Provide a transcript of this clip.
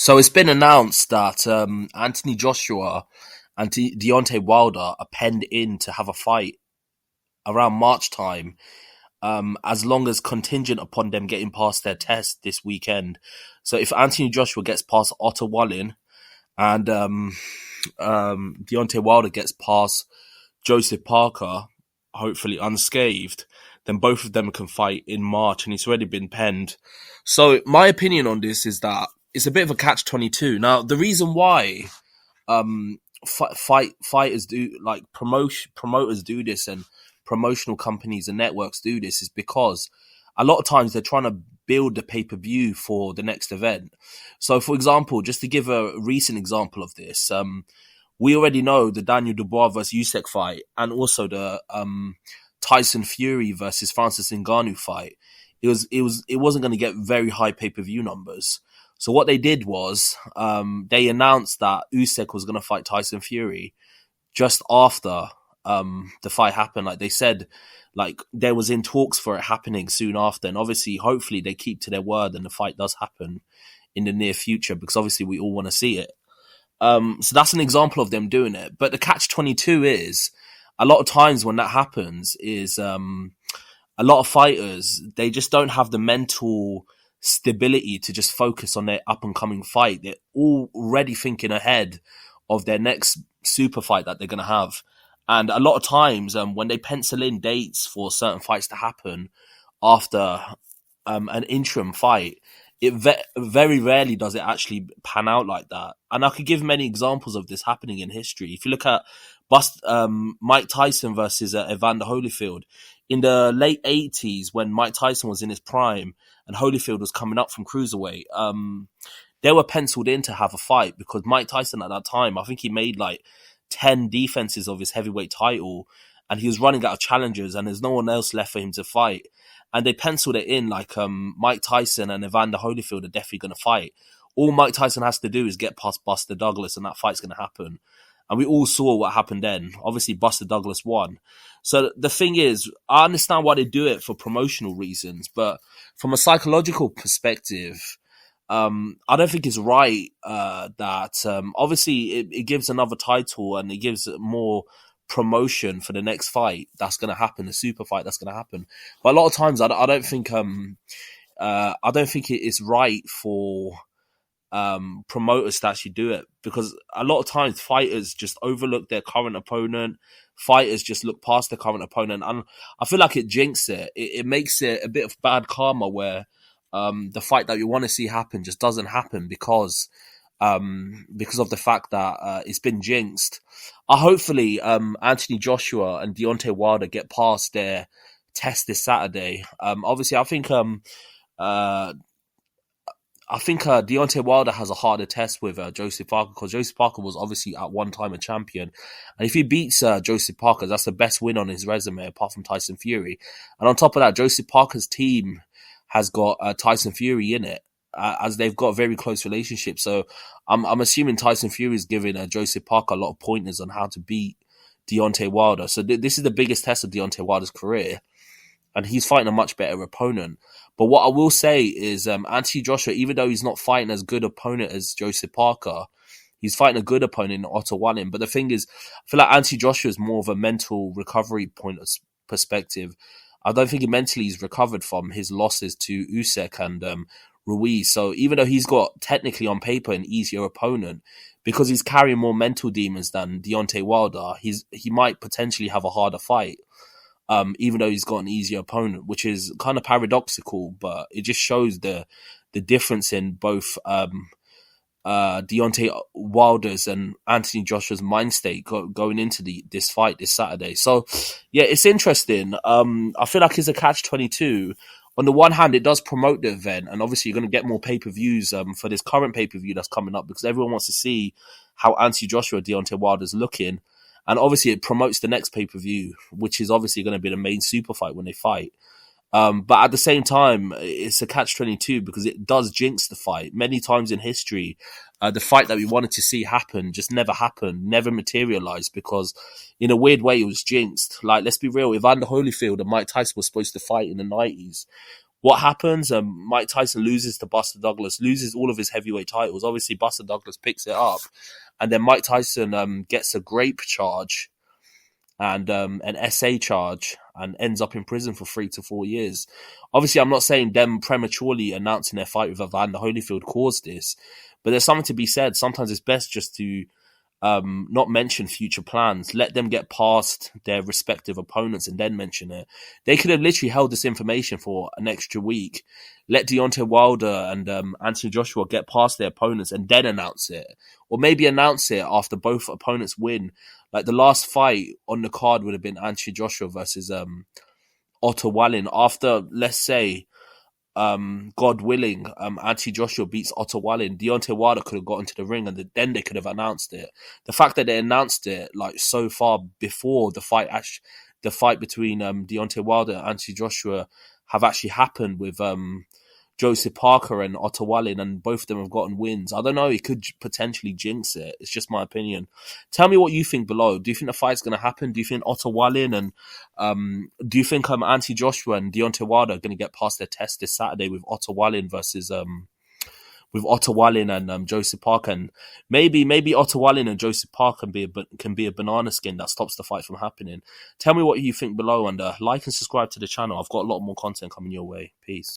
So it's been announced that Anthony Joshua and Deontay Wilder are penned in to have a fight around March time, as long as contingent upon them getting past their test this weekend. So if Anthony Joshua gets past OTTO Wallin and Deontay Wilder gets past Joseph Parker, hopefully unscathed, then both of them can fight in March, and it's already been penned. So my opinion on this is that it's a bit of a catch-22. Now, the reason why fighters do like promoters do this and promotional companies and networks do this is because a lot of times they're trying to build the pay-per-view for the next event. So, for example, just to give a recent example of this, we already know the Daniel Dubois versus Usyk fight, and also the Tyson Fury versus Francis Ngannou fight. It wasn't going to get very high pay-per-view numbers. So what they did was they announced that Usyk was going to fight Tyson Fury just after the fight happened. Like they said, like there was in talks for it happening soon after, and obviously, hopefully, they keep to their word and the fight does happen in the near future because obviously we all want to see it. So that's an example of them doing it. But the catch-22 is a lot of times when that happens is a lot of fighters, they just don't have the mental stability to just focus on their up-and-coming fight. They're already thinking ahead of their next super fight that they're going to have. And a lot of times when they pencil in dates for certain fights to happen after an interim fight, it very rarely does it actually pan out like that. And I could give many examples of this happening in history. If you look at Mike Tyson versus Evander Holyfield, in the late 80s when Mike Tyson was in his prime and Holyfield was coming up from cruiserweight, they were penciled in to have a fight because Mike Tyson at that time, I think he made like 10 defenses of his heavyweight title and he was running out of challengers and there's no one else left for him to fight. And they penciled it in like Mike Tyson and Evander Holyfield are definitely going to fight. All Mike Tyson has to do is get past Buster Douglas and that fight's going to happen. And we all saw what happened then. Obviously, Buster Douglas won. So the thing is, I understand why they do it for promotional reasons, but from a psychological perspective, I don't think it's right that obviously it gives another title and it gives more promotion for the next fight that's going to happen, the super fight that's going to happen. But a lot of times, I don't think it is right for promoters to actually do it because a lot of times fighters just overlook their current opponent. Fighters just look past their current opponent, and I feel like it jinxes it. It makes it a bit of bad karma where the fight that you want to see happen just doesn't happen because of the fact that it's been jinxed. Hopefully, Anthony Joshua and Deontay Wilder get past their test this Saturday. Obviously, I think Deontay Wilder has a harder test with Joseph Parker because Joseph Parker was obviously at one time a champion. And if he beats Joseph Parker, that's the best win on his resume apart from Tyson Fury. And on top of that, Joseph Parker's team has got Tyson Fury in it, as they've got a very close relationship. So I'm assuming Tyson Fury is giving Joseph Parker a lot of pointers on how to beat Deontay Wilder. So this is the biggest test of Deontay Wilder's career. And he's fighting a much better opponent. But what I will say is Anthony Joshua, even though he's not fighting as good opponent as Joseph Parker, he's fighting a good opponent in OTTO Wallin. But the thing is, I feel like Anthony Joshua is more of a mental recovery point of perspective. I don't think he mentally he's recovered from his losses to Usyk and Ruiz. So even though he's got technically on paper an easier opponent, because he's carrying more mental demons than Deontay Wilder, he might potentially have a harder fight. Even though he's got an easier opponent, which is kind of paradoxical, but it just shows the difference in both Deontay Wilder's and Anthony Joshua's mind state going into this fight this Saturday. So, yeah, it's interesting. I feel like it's a catch-22. On the one hand, it does promote the event, and obviously you're going to get more pay-per-views for this current pay-per-view that's coming up because everyone wants to see how Anthony Joshua and Deontay Wilder's looking. And obviously it promotes the next pay-per-view, which is obviously going to be the main super fight when they fight. But at the same time, it's a catch-22 because it does jinx the fight. Many times in history, the fight that we wanted to see happen just never happened, never materialized because in a weird way it was jinxed. Like, let's be real, Evander Holyfield and Mike Tyson were supposed to fight in the 90s What happens? Mike Tyson loses to Buster Douglas, loses all of his heavyweight titles. Obviously, Buster Douglas picks it up, and then Mike Tyson gets a grape charge and an SA charge and ends up in prison for 3 to 4 years. Obviously, I'm not saying them prematurely announcing their fight with Evander Holyfield caused this, but there's something to be said. Sometimes it's best just to not mention future plans. Let them get past their respective opponents and then mention it. They could have literally held this information for an extra week. Let Deontay Wilder and Anthony Joshua get past their opponents and then announce it. Or maybe announce it after both opponents win. Like the last fight on the card would have been Anthony Joshua versus OTTO WALLIN. After, let's say, God willing, Anthony Joshua beats OTTO WALLIN, Deontay Wilder could have got into the ring and then they could have announced it. The fact that they announced it like so far before the fight between Deontay Wilder and Anthony Joshua have actually happened with Joseph Parker and OTTO WALLIN, and both of them have gotten wins. I don't know, it could potentially jinx it. It's just my opinion. Tell me what you think below. Do you think the fight's going to happen? Do you think OTTO WALLIN and do you think Anthony Joshua and Deontay Wilder are going to get past their test this Saturday with OTTO WALLIN versus with OTTO WALLIN and Joseph Parker? And maybe OTTO WALLIN and Joseph Parker can be a banana skin that stops the fight from happening. Tell me what you think below, and like and subscribe to the channel. I've got a lot more content coming your way. Peace.